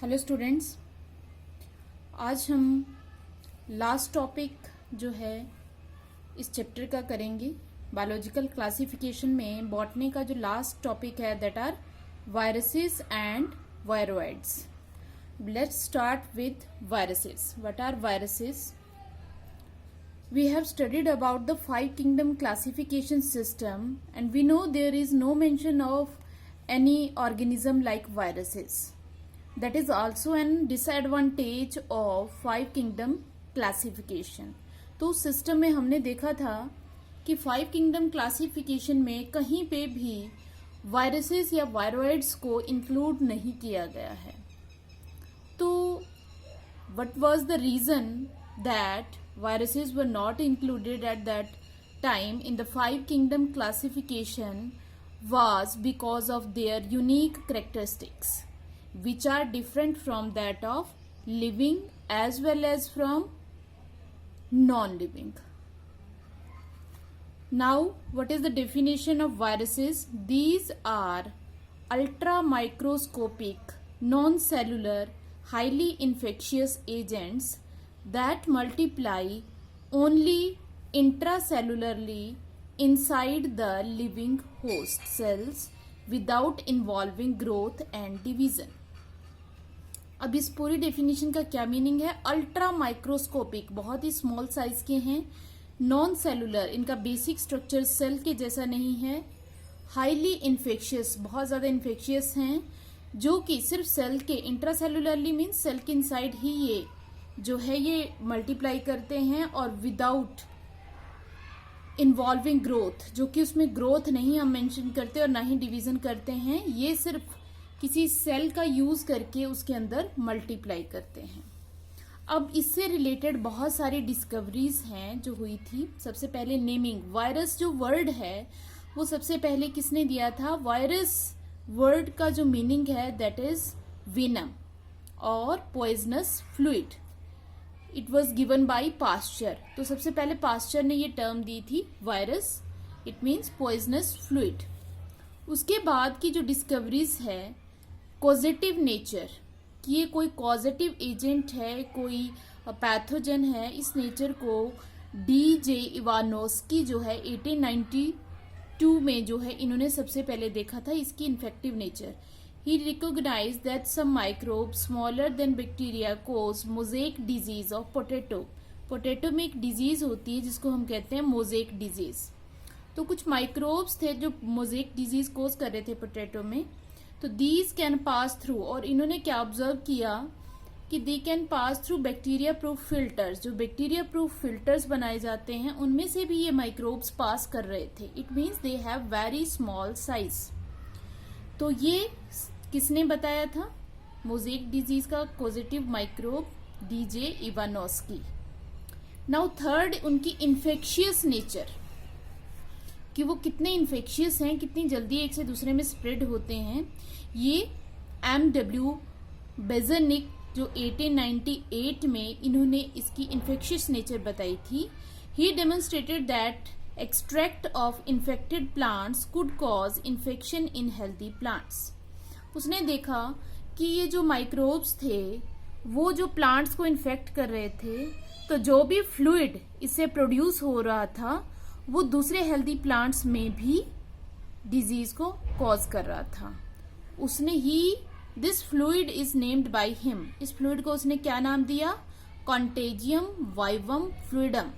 Hello students, आज हम last topic जो है इस चैप्टर का करेंगे। बायोलॉजिकल क्लासिफिकेशन में बॉटनी का जो लास्ट टॉपिक है that are viruses and viroids. Let's start with viruses. What are viruses? We have studied about the five kingdom classification system and we know there is no mention of any organism like viruses. That is also an disadvantage of five kingdom classification. तो उस system में हमने देखा था कि five kingdom classification में कहीं पे भी वायरसेस या वायरोइड्स को इंक्लूड नहीं किया गया है। तो what was the reason that viruses were not included at that time in the five kingdom classification was because of their unique characteristics which are different from that of living as well as from non-living. Now, what is the definition of viruses? These are ultra microscopic, non-cellular, highly infectious agents that multiply only intracellularly inside the living host cells without involving growth and division. अब इस पूरी definition का क्या meaning है? Ultra microscopic, बहुत ही small size के हैं। Non cellular, इनका बेसिक स्ट्रक्चर सेल के जैसा नहीं है। हाईली इन्फेक्शियस, बहुत ज्यादा इन्फेक्शियस हैं, जो कि सिर्फ सेल के इंट्रासेलुलरली मीन्स सेल के इनसाइड ही ये जो है ये मल्टीप्लाई करते हैं और विदाउट इन्वॉल्विंग ग्रोथ, जो कि उसमें ग्रोथ नहीं हम मेंशन करते और ना ही डिवीजन करते हैं। ये सिर्फ किसी सेल का यूज करके उसके अंदर मल्टीप्लाई करते हैं। अब इससे रिलेटेड बहुत सारी डिस्कवरीज हैं जो हुई थी। सबसे पहले नेमिंग, वायरस जो वर्ड है वो सबसे पहले किसने दिया था? वायरस वर्ड का जो मीनिंग है दैट इज वेनम और poisonous fluid. It was given by Pasteur. तो सबसे पहले पास्चर ने ये टर्म दी थी virus, it means poisonous fluid. उसके बाद की जो डिस्कवरीज है कॉजेटिव नेचर, कि ये कोई कॉजेटिव एजेंट है, कोई पैथोजन है, इस नेचर को DJ इवानोस्की जो है 1892 में जो है इन्होंने सबसे पहले देखा था इसकी infective nature. He recognized that some microbes smaller than bacteria cause mosaic disease of potato. Potato में एक डिजीज होती है जिसको हम कहते हैं मोजेक डिजीज। तो कुछ माइक्रोब्स थे जो मोजेक डिजीज कोज कर रहे थे पोटैटो में। तो दीज कैन पास थ्रू, और इन्होंने क्या ऑब्जर्व किया कि they can pass through bacteria proof filters. जो बैक्टीरिया प्रूफ फिल्टर्स बनाए जाते हैं उनमें से भी ये माइक्रोब्स पास कर रहे थे। It means they have very small size. तो ये किसने बताया था? मोजेक डिजीज का positive microbe DJ Ivanovsky. Now third, उनकी इन्फेक्शियस नेचर, कि वो कितने इन्फेक्शियस हैं, कितनी जल्दी एक से दूसरे में स्प्रेड होते हैं। ये MW बेजनिक जो 1898 में इन्होंने इसकी इन्फेक्शियस नेचर बताई थी। He demonstrated that extract of infected plants could cause infection in healthy plants. उसने देखा कि ये जो माइक्रोब्स थे वो जो प्लांट्स को इन्फेक्ट कर रहे थे, तो जो भी फ्लूइड इससे प्रोड्यूस हो रहा था वो दूसरे हेल्दी प्लांट्स में भी डिजीज को कॉज कर रहा था। उसने ही this fluid is named by him. इस फ्लूइड को उसने क्या नाम दिया? Contagium vivum fluidum.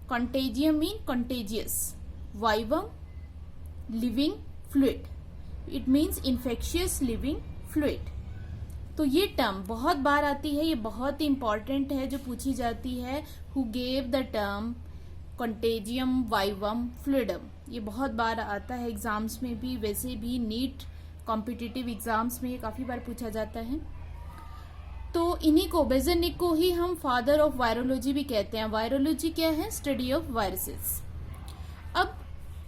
Contagium mean contagious, vivum living fluid, it means infectious living fluid. तो ये टर्म बहुत बार आती है, ये बहुत ही इंपॉर्टेंट है, जो पूछी जाती है who gave the term contagium vivum fluidum. ये बहुत बार आता है एग्जाम्स में भी, वैसे भी नीट कॉम्पिटिटिव एग्जाम्स में ये काफी बार पूछा जाता है। तो इन्हीं को, बेजनिक को ही हम फादर ऑफ वायरोलॉजी भी कहते हैं। वायरोलॉजी क्या है? Study of viruses. अब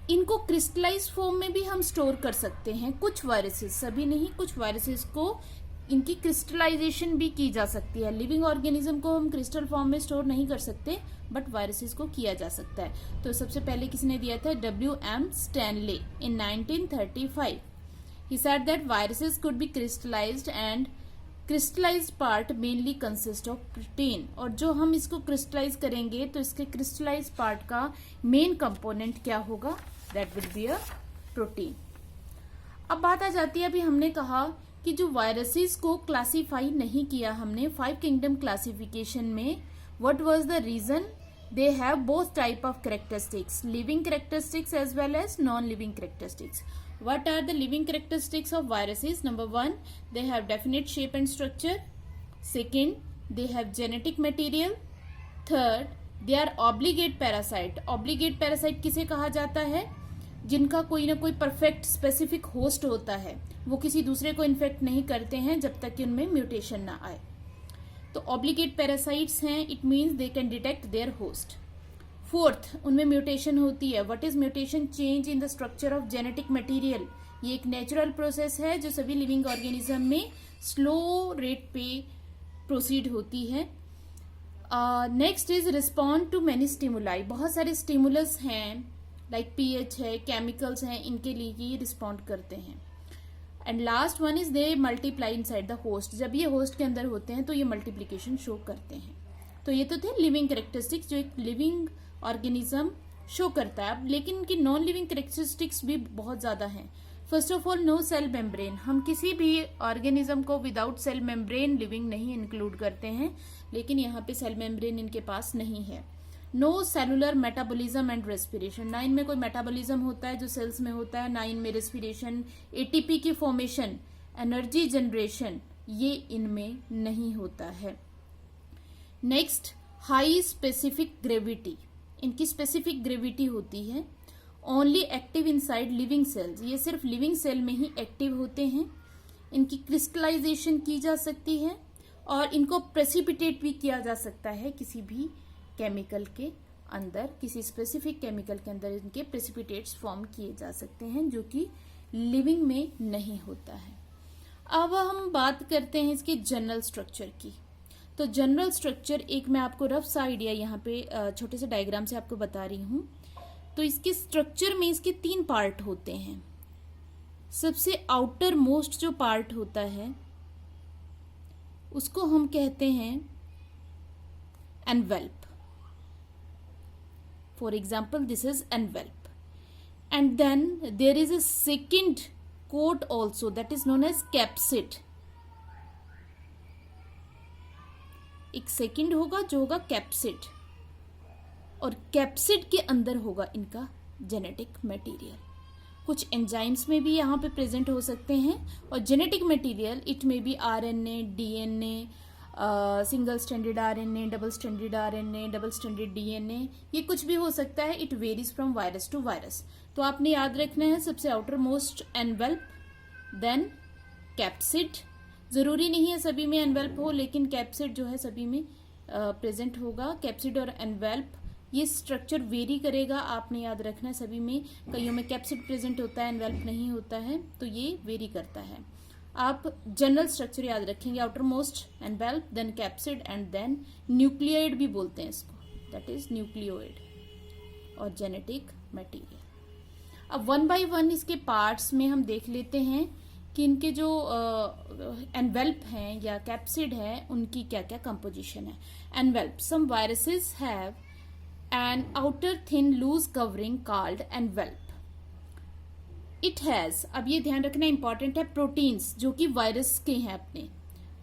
इनको क्रिस्टलाइज फॉर्म में भी हम स्टोर कर सकते हैं। कुछ वायरसेस, सभी नहीं, कुछ वायरसेस को इनकी क्रिस्टलाइजेशन भी की जा सकती है। लिविंग ऑर्गेनिज्म को हम क्रिस्टल फॉर्म में स्टोर नहीं कर सकते, बट वायरसेस को किया जा सकता है। तो सबसे पहले किसने दिया था? WM Stanley in 1935। He said that viruses could be crystallized and crystallised part mainly consist of protein, और जो हम इसको क्रिस्टलाइज करेंगे तो इसके क्रिस्टलाइज्ड पार्ट का मेन कंपोनेंट क्या होगा, that will be a protein. अब बात आ जाती है, अभी हमने कहा कि जो वायरसेस को क्लासिफाई नहीं किया हमने 5 किंगडम क्लासिफिकेशन में, what was the reason, they have both type of characteristics, living characteristics as well as non-living characteristics. What are the living characteristics of viruses? Number 1, they have definite shape and structure. Second, they have genetic material. Third, they are obligate parasite. Obligate parasite किसे कहा जाता है, जिनका कोई ना कोई perfect specific host होता है, वो किसी दूसरे को इन्फेक्ट नहीं करते हैं जब तक कि उनमें म्यूटेशन ना आए, तो ऑब्लिगेट पैरासाइट्स हैं, it means they can detect their host. Fourth, उनमें म्यूटेशन होती है। What is mutation? Change in the structure of genetic material. ये एक नेचुरल प्रोसेस है जो सभी लिविंग ऑर्गेनिज्म में स्लो रेट पे प्रोसीड होती है। Next is respond to many stimuli. बहुत सारे स्टिमुलस हैं, लाइक पीएच है, केमिकल्स हैं, इनके लिए ये रिस्पॉन्ड करते हैं। And last one is they multiply inside the host. जब ये होस्ट के अंदर होते हैं तो ये मल्टीप्लीकेशन शो करते हैं। तो ये तो थे लिविंग कैरेक्टरिस्टिक्स जो एक लिविंग ऑर्गेनिज्म शो करता है। अब लेकिन इनकी नॉन लिविंग कैरेक्टरिस्टिक्स भी बहुत ज्यादा हैं। First of all, no cell membrane. हम किसी भी ऑर्गेनिज्म को विदाउट सेल मेम्ब्रेन लिविंग नहीं इंक्लूड करते हैं, लेकिन यहाँ पे सेल मेम्ब्रेन इनके पास नहीं है। No cellular metabolism and respiration. ना इनमें कोई मेटाबॉलिज्म होता है जो सेल्स में होता है, ना इनमें रेस्पिरेशन, एटीपी की फॉर्मेशन, एनर्जी जनरेशन, ये इनमें नहीं होता है। Next, high specific gravity. इनकी स्पेसिफिक ग्रेविटी होती है। Only active inside living cells. ये सिर्फ लिविंग सेल में ही एक्टिव होते हैं। इनकी क्रिस्टलाइजेशन की जा सकती है और इनको प्रेसिपिटेट भी किया जा सकता है किसी भी केमिकल के अंदर, किसी स्पेसिफिक केमिकल के अंदर इनके प्रेसिपिटेट्स फॉर्म किए जा सकते हैं जो कि लिविंग में नहीं होता है। अब हम बात करते हैं इसके जनरल स्ट्रक्चर की। तो जनरल स्ट्रक्चर एक मैं आपको रफ सा आइडिया यहाँ पे छोटे से डायग्राम से आपको बता रही हूँ। तो इसके स्ट्रक्चर में इसके 3 पार्ट होते हैं। सबसे आउटर मोस्ट जो पार्ट होता है उसको हम कहते हैं envelop. For example, this is envelope, and then there is a second coat also that is known as capsid. एक सेकंड होगा जो होगा कैप्सिड, और कैप्सिड के अंदर होगा इनका जेनेटिक मटेरियल। कुछ एंजाइम्स में भी यहाँ पे प्रेजेंट हो सकते हैं, और genetic material it may be RNA, DNA, single standard RNA, double standard RNA, double standard DNA, ये कुछ भी हो सकता है। It varies from virus to virus. तो आपने याद रखना है सबसे outer most envelope, then capsid. जरूरी नहीं है सभी में एनवेल्प हो, लेकिन कैप्सिड जो है सभी में प्रेजेंट होगा। कैप्सिड और एनवेल्प ये स्ट्रक्चर वेरी करेगा, आपने याद रखना है। सभी में, कईयों में कैप्सिड प्रेजेंट होता है, एनवेल्प नहीं होता है, तो ये वेरी करता है। आप जनरल स्ट्रक्चर याद रखेंगे, outer most envelope, then capsid and then nucleoid भी बोलते हैं इसको, दैट इज न्यूक्लियोइड और जेनेटिक मटेरियल। अब 1 बाय 1 इसके पार्ट्स में हम देख लेते हैं कि इनके जो एनवेल्प हैं या कैप्सिड है उनकी क्या क्या कंपोजिशन है। Envelope, some viruses have an outer thin loose covering called envelope. It has, अब ये ध्यान रखना इंपॉर्टेंट है, प्रोटीन्स जो कि वायरस के हैं अपने,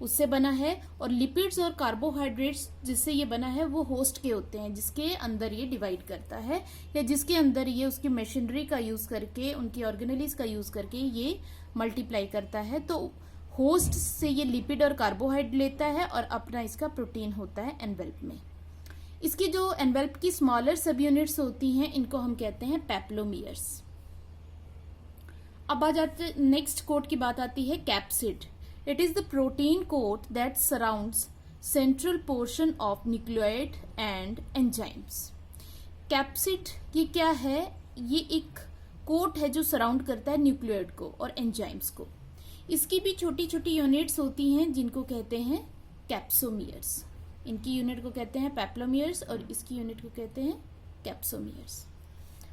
उससे बना है, और लिपिड्स और कार्बोहाइड्रेट्स जिससे ये बना है वो होस्ट के होते हैं, जिसके अंदर ये डिवाइड करता है या जिसके अंदर ये उसकी मशीनरी का यूज करके, उनकी ऑर्गेनेलिज का यूज करके ये मल्टीप्लाई करता है। तो होस्ट से ये लिपिड और कार्बोहाइड्रेट लेता है और अपना इसका प्रोटीन होता है एनवेल्प में। इसकी जो एनवेल्प की स्मॉलर सब यूनिट्स होती हैं इनको हम कहते हैं पेप्लोमियर्स। अब आ जाते नेक्स्ट कोट की बात आती है capsid. It is the protein coat that surrounds central portion of nucleoid and enzymes. Capsid ये क्या है? ये एक कोट है जो सराउंड करता है न्यूक्लियोइड को और एंजाइम्स को। इसकी भी छोटी छोटी यूनिट्स होती हैं जिनको कहते हैं कैप्सोमियर्स। इनकी यूनिट को कहते हैं पेप्लोमियर्स और इसकी यूनिट को कहते हैं कैप्सोमियर्स।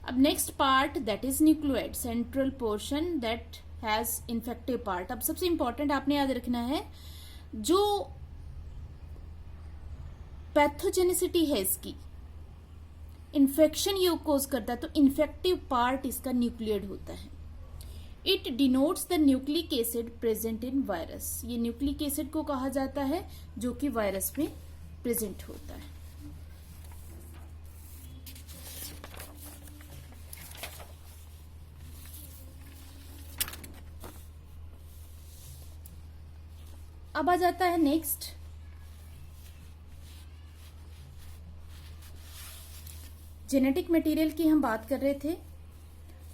अब next part that is nucleoid, central portion that has infective part. अब सबसे इंपॉर्टेंट आपने याद रखना है जो पैथोजेनिसिटी है इसकी, इन्फेक्शन ये कोज करता है, तो इन्फेक्टिव पार्ट इसका न्यूक्लियड होता है। It denotes the nucleic acid present in virus. ये न्यूक्लिक एसिड को कहा जाता है जो कि वायरस में प्रेजेंट होता है। अब आ जाता है नेक्स्ट, जेनेटिक मटेरियल की हम बात कर रहे थे।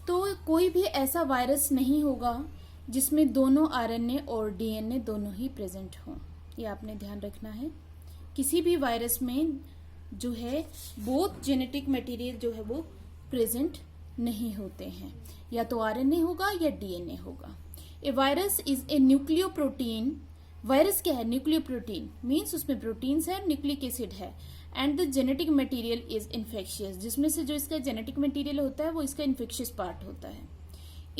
तो कोई भी ऐसा वायरस नहीं होगा जिसमें दोनों आरएनए और डीएनए दोनों ही प्रेजेंट हों, ये आपने ध्यान रखना है। किसी भी वायरस में जो है बोथ जेनेटिक मटेरियल जो है वो प्रेजेंट नहीं होते हैं, या तो आरएनए होगा या डीएनए होगा। A virus is a nucleoprotein. Virus क्या है? न्यूक्लियोप्रोटीन मीन्स उसमें प्रोटीन्स है, न्यूक्लिक एसिड है, and the genetic material is infectious, जिसमें से जो इसका जेनेटिक मटेरियल होता है वो इसका इन्फेक्शियस पार्ट होता है।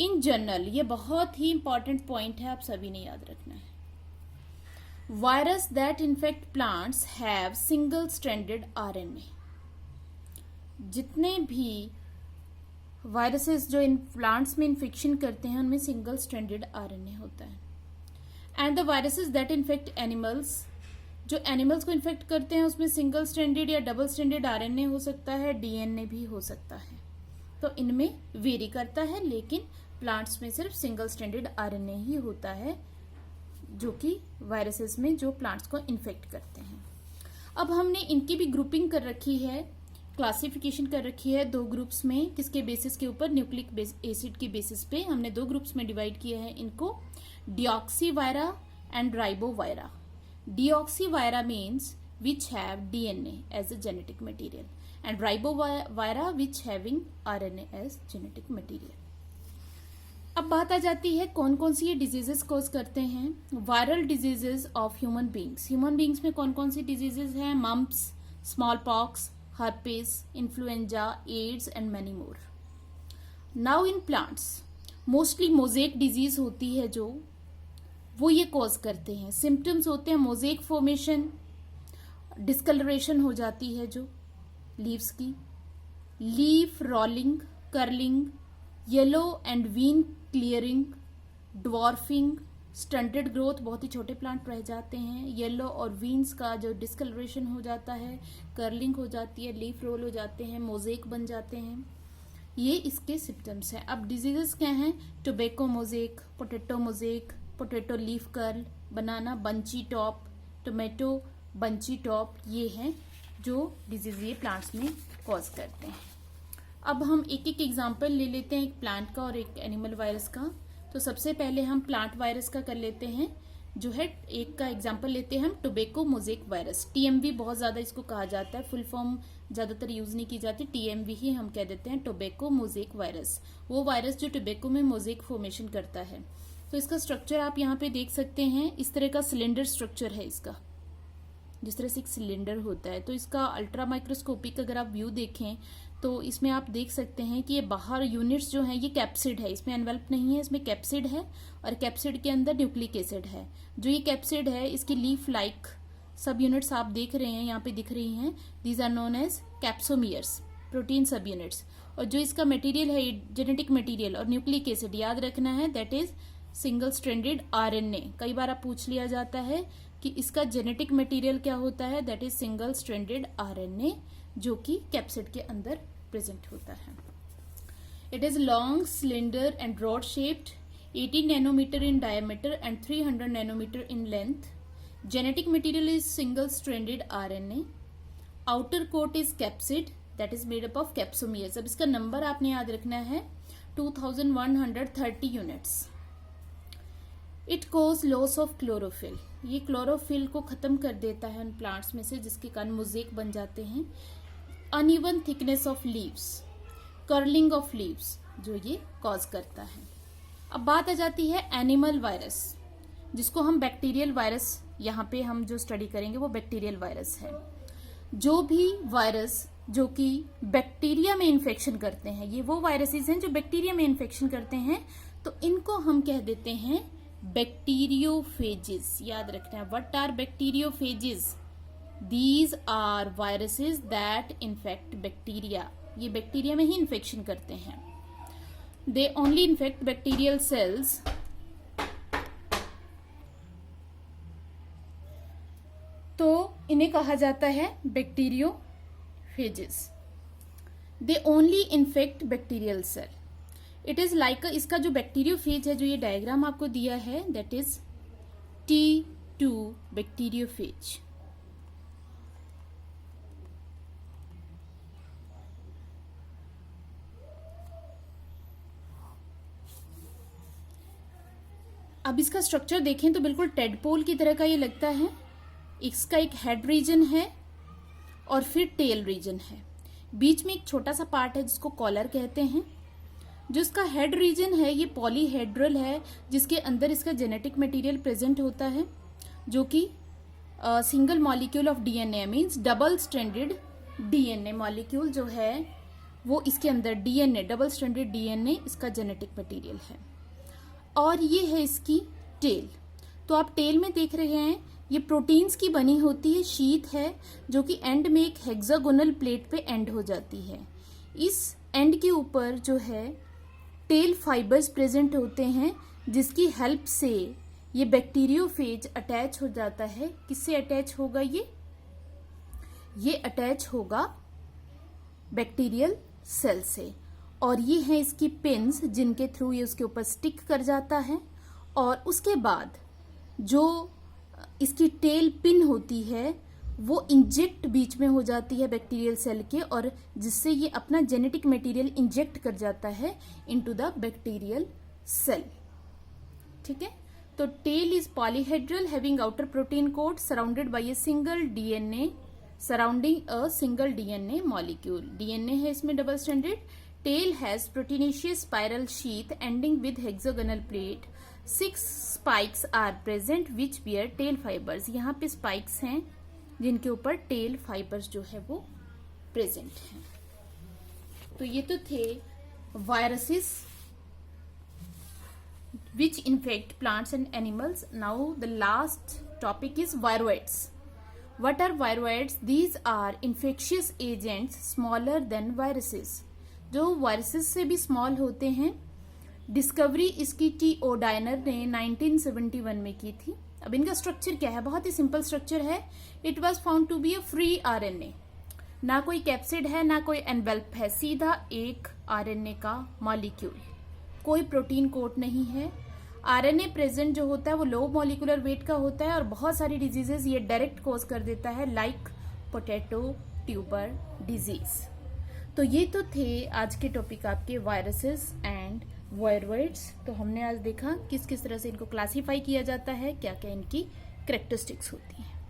इन जनरल, ये बहुत ही इंपॉर्टेंट पॉइंट है, आप सभी ने याद रखना है। Virus that infect plants have single stranded RNA. जितने भी वायरसेस जो इन प्लांट्स में इन्फेक्शन करते हैं उनमें सिंगल स्ट्रैंडेड आरएनए होता है। And the viruses that infect animals, जो एनिमल्स को इन्फेक्ट करते हैं उसमें सिंगल स्ट्रैंडेड या डबल स्ट्रैंडेड आरएनए हो सकता है, डीएनए भी हो सकता है। तो इनमें वेरी करता है, लेकिन प्लांट्स में सिर्फ सिंगल स्ट्रैंडेड आरएनए ही होता है जो कि वायरसेस में जो प्लांट्स को इन्फेक्ट करते हैं। अब हमने इनकी भी ग्रुपिंग कर रखी है, क्लासिफिकेशन कर रखी है दो ग्रुप्स में। किसके बेसिस के ऊपर? न्यूक्लिक एसिड के बेसिस पे हमने दो ग्रुप्स में डिवाइड किया है इनको, deoxyvira and ribovira. Deoxyvira means which have DNA as a genetic material, and Ribovira which having RNA as genetic material. अब बात आ जाती है कौन कौन सी ये डिजीजेस कॉज करते हैं। Viral diseases of human beings. Human beings में कौन कौन सी डिजीजेस हैं? Mumps, small pox, herpes, influenza, AIDS and many more. Now in plants mostly mosaic disease होती है जो वो ये कॉज करते हैं। सिम्टम्स होते हैं मोजेक फॉर्मेशन, डिस्कलरेशन हो जाती है जो लीव्स की, leaf rolling, curling, yellow and vein clearing, dwarfing, stunted growth, बहुत ही छोटे प्लांट रह जाते हैं, येलो और वीन्स का जो डिस्कलरेशन हो जाता है, कर्लिंग हो जाती है, लीफ रोल हो जाते हैं, मोजेक बन जाते हैं। ये इसके सिम्टम्स हैं। अब डिजीजेस क्या हैं? Tobacco mosaic, potato mosaic, potato leaf curl, banana bunchy top, tomato bunchy top, ये हैं जो डिजीज ये प्लांट्स में कॉज करते हैं। अब हम एक एक एग्जांपल ले लेते हैं, एक प्लांट का और एक एनिमल वायरस का। तो सबसे पहले हम प्लांट वायरस का कर लेते हैं, जो है एक का एग्जांपल लेते हैं हम टोबैको मोजेक वायरस। टीएमवी बहुत ज्यादा इसको कहा जाता है, फुल फॉर्म ज्यादातर यूज नहीं की जाती, टीएमवी ही हम कह देते हैं, टोबैको मोजेक वायरस। वो वायरस जो टोबैको में मोजेक फॉर्मेशन करता है। तो इसका स्ट्रक्चर आप यहाँ पे देख सकते हैं, इस तरह का सिलेंडर स्ट्रक्चर है इसका, जिस तरह से एक सिलेंडर होता है। तो इसका अल्ट्रा माइक्रोस्कोपिक अगर आप व्यू देखें तो इसमें आप देख सकते हैं कि ये बाहर यूनिट्स जो हैं ये कैप्सिड है, इसमें एनवेल्प नहीं है, इसमें कैप्सिड है और कैप्सिड के अंदर न्यूक्लिक एसिड है। जो ये कैप्सिड है इसकी लीफ लाइक सब यूनिट्स आप देख रहे हैं, यहाँ पे दिख रही हैं, these are known as capsomeres, protein subunits. और जो इसका मटेरियल है जेनेटिक मटेरियल और न्यूक्लिक एसिड, याद रखना है that is single stranded RNA. कई बार आप पूछ लिया जाता है कि इसका जेनेटिक मटेरियल क्या होता है, that is single stranded RNA, जो कि कैप्सिड के अंदर प्रेजेंट होता है। It is long, cylinder and rod shaped, 80 nanometer in diameter and 300 nanometer in length. Genetic material is single stranded RNA. Outer coat is capsid that is made up of capsomeres. अब इसका number आपने याद रखना है 2130 units. It cause loss of chlorophyll, ये chlorophyll को खत्म कर देता है उन प्लांट्स में से, जिसके कारण मोजेक बन जाते हैं। Uneven thickness of leaves, curling of leaves, जो ये कॉज करता है। अब बात आ जाती है एनिमल वायरस, जिसको हम बैक्टीरियल वायरस, यहाँ पे हम जो स्टडी करेंगे वो बैक्टीरियल वायरस है। जो भी वायरस जो कि बैक्टीरिया में इन्फेक्शन करते हैं, ये वो वायरसेस हैं जो बैक्टीरिया में इन्फेक्शन करते हैं, तो इनको हम कह देते हैं बैक्टीरियोफेजेस, याद रखना है। What are bacteriophages? These are viruses that infect bacteria. ये बैक्टीरिया में ही इन्फेक्शन करते हैं। They only infect bacterial cells तो इन्हें कहा जाता है bacteriophages. They only infect bacterial cell. It is like, इसका जो बैक्टीरियोफेज है, जो ये डायग्राम आपको दिया है, दैट इज T2 बैक्टीरियोफेज। अब इसका स्ट्रक्चर देखें तो बिल्कुल टेडपोल की तरह का ये लगता है। इसका एक हेड रीजन है और फिर टेल रीजन है। बीच में एक छोटा सा पार्ट है जिसको कॉलर कहते हैं। जो इसका हेड रीजन है ये पॉलीहेड्रल है, जिसके अंदर इसका जेनेटिक मटेरियल प्रेजेंट होता है, जो कि single molecule of DNA, means double stranded DNA molecule जो है वो इसके अंदर डीएनए, डबल स्ट्रैंडेड डीएनए इसका जेनेटिक मटेरियल है। और ये है इसकी टेल। तो आप टेल में देख रहे हैं ये प्रोटीन्स की बनी होती है, शीथ है, जो कि एंड में एक हेक्सागोनल प्लेट पे एंड हो जाती है। इस एंड के ऊपर जो है टेल फाइबर्स प्रेजेंट होते हैं, जिसकी हेल्प से ये बैक्टीरियोफेज अटैच हो जाता है। किससे अटैच होगा ये अटैच होगा बैक्टीरियल सेल से। और ये है इसकी पिन्स, जिनके थ्रू ये उसके ऊपर स्टिक कर जाता है। और उसके बाद जो इसकी टेल पिन होती है वो इंजेक्ट बीच में हो जाती है बैक्टीरियल सेल के, और जिससे ये अपना जेनेटिक मटेरियल इंजेक्ट कर जाता है इनटू द बैक्टीरियल सेल। ठीक है, तो tail is polyhedral having outer protein coat surrounded by a single DNA surrounding a single DNA molecule. DNA है इसमें double stranded. Tail has proteinaceous spiral sheath ending with hexagonal plate. 6 spikes are present which bear tail fibres. यहाँ पे spikes हैं जिनके ऊपर tell fibres जो है वो प्रेजेंट हैं। तो ये तो थे viruses which infect plants and animals. Now the last topic is viroids. What are viroids? These are infectious agents smaller than viruses. जो viruses से भी small होते हैं। डिस्कवरी इसकी टी ओडाइनर ने 1971 में की थी। अब इनका स्ट्रक्चर क्या है? बहुत ही सिंपल स्ट्रक्चर है। It was found to be a free RNA. ना कोई कैप्सिड है ना कोई एनवेल्प है, सीधा एक आरएनए का मॉलिक्यूल, कोई प्रोटीन कोट नहीं है। आरएनए प्रेजेंट जो होता है वो लो मॉलिक्यूलर वेट का होता है और बहुत सारी डिजीजेस ये डायरेक्ट कॉज कर देता है, लाइक पोटैटो ट्यूबर डिजीज। तो ये तो थे आज के टॉपिक आपके वायरसेस एंड वायरॉइड्स। तो हमने आज देखा किस किस तरह से इनको क्लासीफाई किया जाता है, क्या क्या इनकी कैरेक्टरिस्टिक्स होती हैं।